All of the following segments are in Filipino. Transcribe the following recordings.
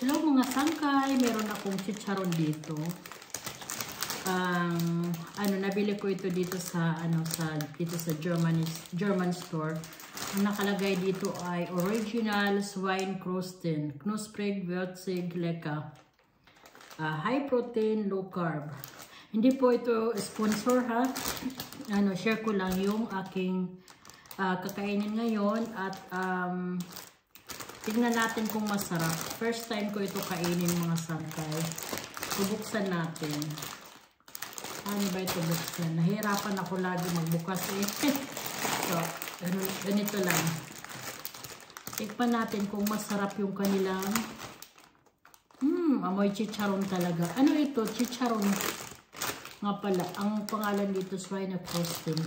Hello mga sangkay, meron akong chicharon dito. Nabili ko ito dito sa German store. Ang nakalagay dito ay Original Schweinkrusten, Knusprig, Würzig, Lecker. High protein, low carb. Hindi po ito sponsor ha. Share ko lang yung aking kakainin ngayon at tignan natin kung masarap. First time ko ito kainin mga sangkay. Bubuksan natin. Ano ba ito buksan? Nahirapan ako lagi magbukas eh. So, ganito lang. Tikpan natin kung masarap yung kanilang amoy chicharon talaga. Ano ito? Chicharon. Nga pala. Ang pangalan dito, Schweinkrusten.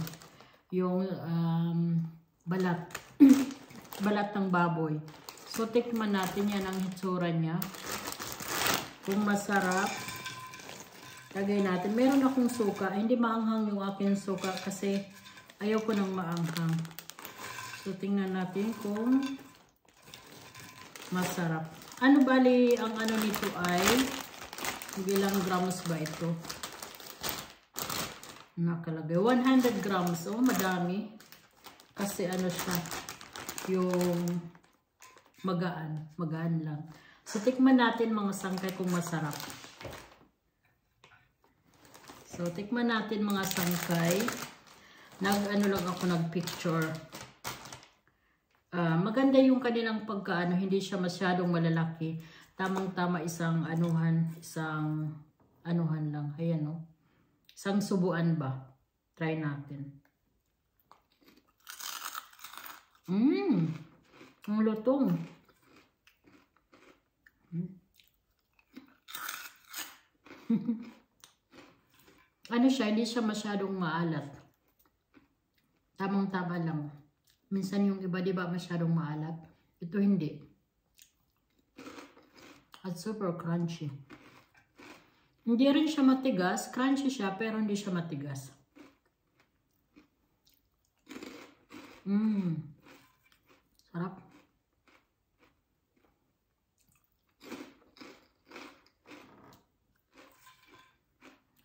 Yung balat. Balat ng baboy. So, tikman natin yan ang hitsura niya. Kung masarap, lagay natin. Meron akong suka. Hindi maanghang yung aking suka kasi ayaw ko nang maanghang. So, tingnan natin kung masarap. Ano bali, ang ano nito ay ilang grams ba ito? Nakalagay. 100 grams. Oh, madami. Kasi ano siya, yung magaan. Magaan lang. So, tikman natin mga sangkay kung masarap. So, tikman natin mga sangkay. Nag-picture. Maganda yung kanilang pagkaano. Hindi siya masyadong malalaki. Tamang-tama isang anuhan lang. Ayan o. Isang subuan ba? Try natin. Ang lutong. Ano siya, hindi siya masyadong maalat. Tamang-tama lang. Minsan yung iba, di ba, masyadong maalat? Ito hindi. At super crunchy. Hindi rin siya matigas. Crunchy siya, pero hindi siya matigas. Sarap.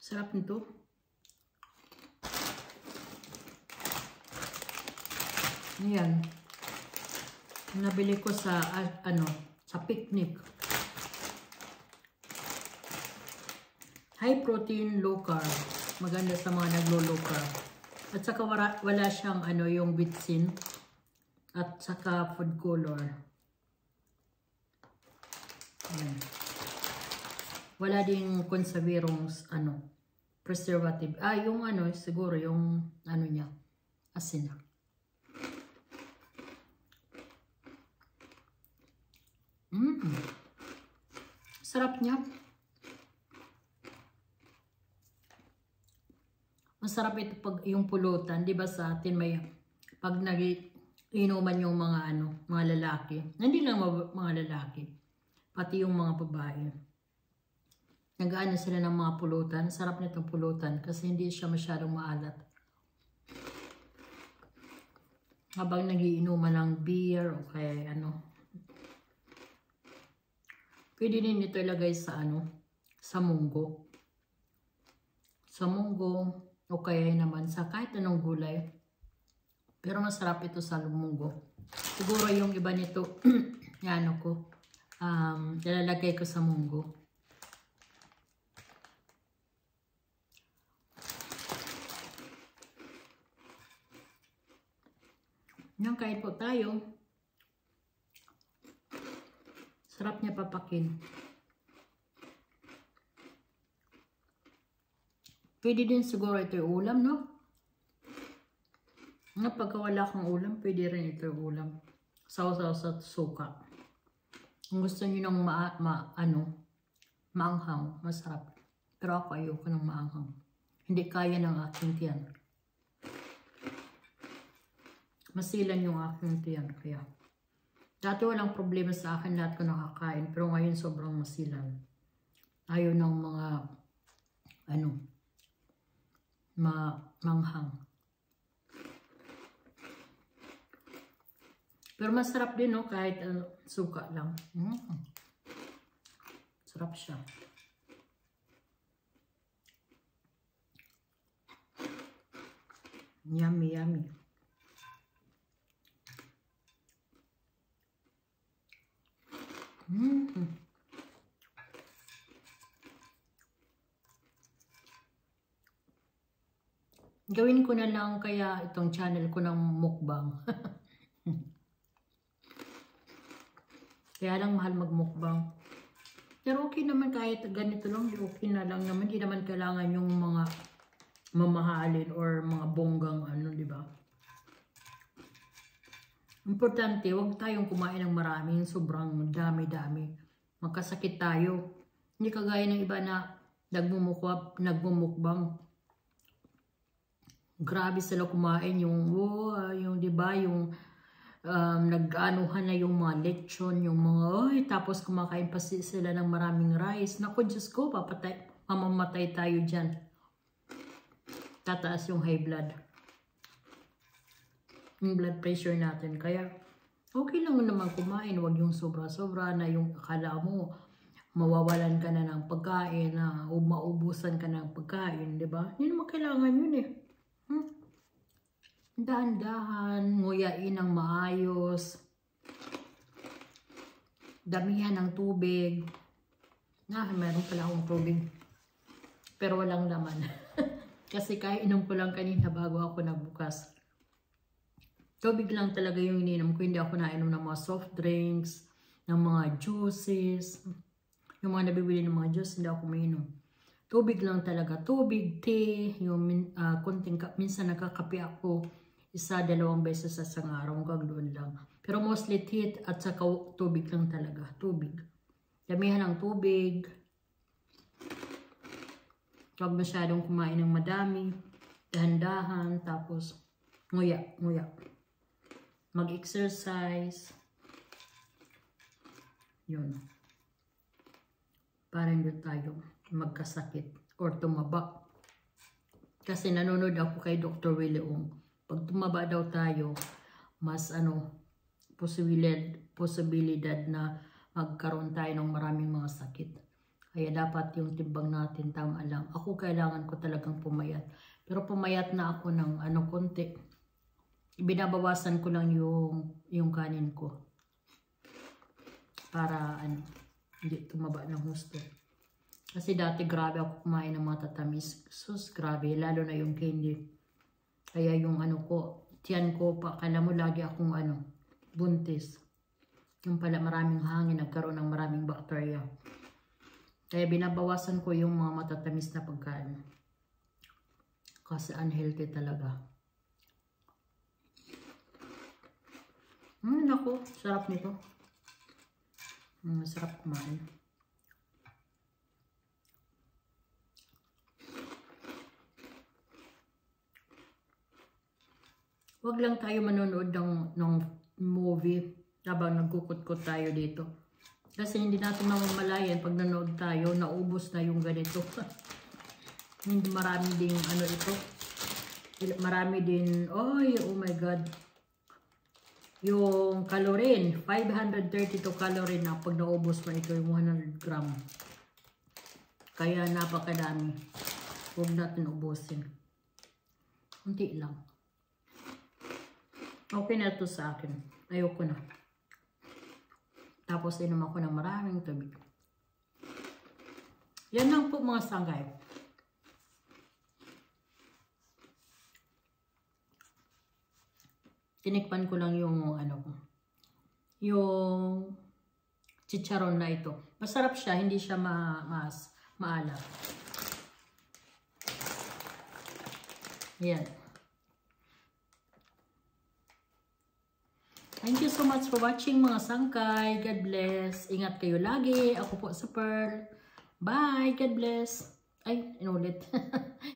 Sarap nito. Ayan. Nabili ko sa sa picnic. High protein, low carb. Maganda sa mga naglo-low carb. At saka wala siyang yung bitsin at saka food color. Ayan. Wala ding konservirong preservative. Yung siguro yung niya, asin. Sarap niya. Masarap ito pag yung pulutan, 'di ba sa atin may pag inuman yung mga lalaki. Hindi lang mga lalaki, pati yung mga babae. Nag-aano sila ng mga pulutan. Sarap nitong pulutan kasi hindi siya masyadong maalat. Habang nagiinuman ng beer o kaya pwede din ito ilagay sa sa munggo. Sa munggo o kaya naman sa kahit anong gulay. Pero masarap ito sa munggo. Siguro yung iba nito, nilalagay ko sa munggo. Yan, kain po tayo. Sarap niya papakin. Pwede din siguro ito yung ulam, no? Pagka wala kang ulam, pwede rin ito yung ulam. Sausaw sa suka. Kung gusto niyo ng maanghang, masarap. Pero ako ayoko ng maanghang. Hindi kaya ng aking tiyan. Masilan yung aking tiyan, kaya. Dati walang problema sa akin, lahat ko nakakain. Pero ngayon sobrang masilan. Ayaw ng mga, manghang. Pero masarap din, no? Kahit suka lang. Masarap siya. Yummy, yummy. Gawin ko na lang kaya itong channel ko ng mukbang. Kaya lang mahal magmukbang. Pero okay naman kahit ganito lang, okay na lang naman. Hindi naman kailangan yung mga mamahalin or mga bonggang ano, di ba? Importante, huwag tayong kumain ng maraming sobrang dami-dami. Magkasakit tayo. Hindi kagaya ng iba na nagmumukbang. Grabe sila kumain yung, yung di ba, yung nag-anuhan na yung mga lechon, yung mga, tapos kumakain pa sila ng maraming rice. Naku, Diyos ko, mamamatay tayo dyan. Tataas yung high blood. Yung blood pressure natin. Kaya, okay lang naman kumain. Huwag yung sobra-sobra na yung akala mo, mawawalan ka na ng pagkain, na maubusan ka ng pagkain, di ba? Hindi naman kailangan yun eh. Dahan-dahan, nguyain ng maayos, damihan ng tubig. Meron pala akong tubig. Pero walang laman. Kasi kainom ko lang kanina bago ako nagbukas. Tubig lang talaga yung ininom ko. Hindi ako nainom ng mga soft drinks, ng mga juices. Yung mga nabibili ng mga juice, hindi ako mainom. Tubig lang talaga. Tubig, tea, yung minsan nakakape ako 1-2 beses sa isang araw, hanggang doon lang. Pero mostly tea at saka tubig lang talaga. Tubig. Damihan ng tubig. Huwag masyadong kumain ng madami. Dahan-dahan. Tapos, nguya. Mag-exercise. Yun. Para hindi tayo magkasakit or tumaba. Kasi nanonood ako kay Dr. Willie Ong. Pag tumaba daw tayo, mas posibilidad na magkaroon tayo ng maraming mga sakit. Kaya dapat yung timbang natin tama lang. Ako kailangan ko talagang pumayat. Pero pumayat na ako ng konti. Binabawasan ko lang yung kanin ko. Para hindi tumaba ng husto. Kasi dati grabe ako kumain ng mga tatamis. Sus, grabe. Lalo na yung candy. Kaya yung tiyan ko, akala mo lagi akong buntis. Yung pala maraming hangin, nagkaroon ng maraming bakterya. Kaya binabawasan ko yung mga matatamis na pagkain. Kasi unhealthy talaga. Naku, sarap nito. Sarap kumain. Huwag lang tayo manonood ng movie habang nagkukut-kut tayo dito. Kasi hindi natin mamamalayan pag nanood tayo, naubos na yung ganito. Hindi marami din ito. Marami din, oh my God. Yung calorie, 532 calorie na pag naubos mo ito yung 100 gram. Kaya napakadami. Huwag natin ubusin. Kunti lang. Okay na ito sa akin. Ayoko na. Tapos inom ako ng maraming tubig. Yan lang po mga sanggay. Tinikpan ko lang yung yung chicharon na ito. Masarap siya, hindi siya maalat. Yan. Thank you so much for watching mga sangkay. God bless. Ingat kayo lagi. Ako po sa Pearl. Bye. God bless. Ay, inulit.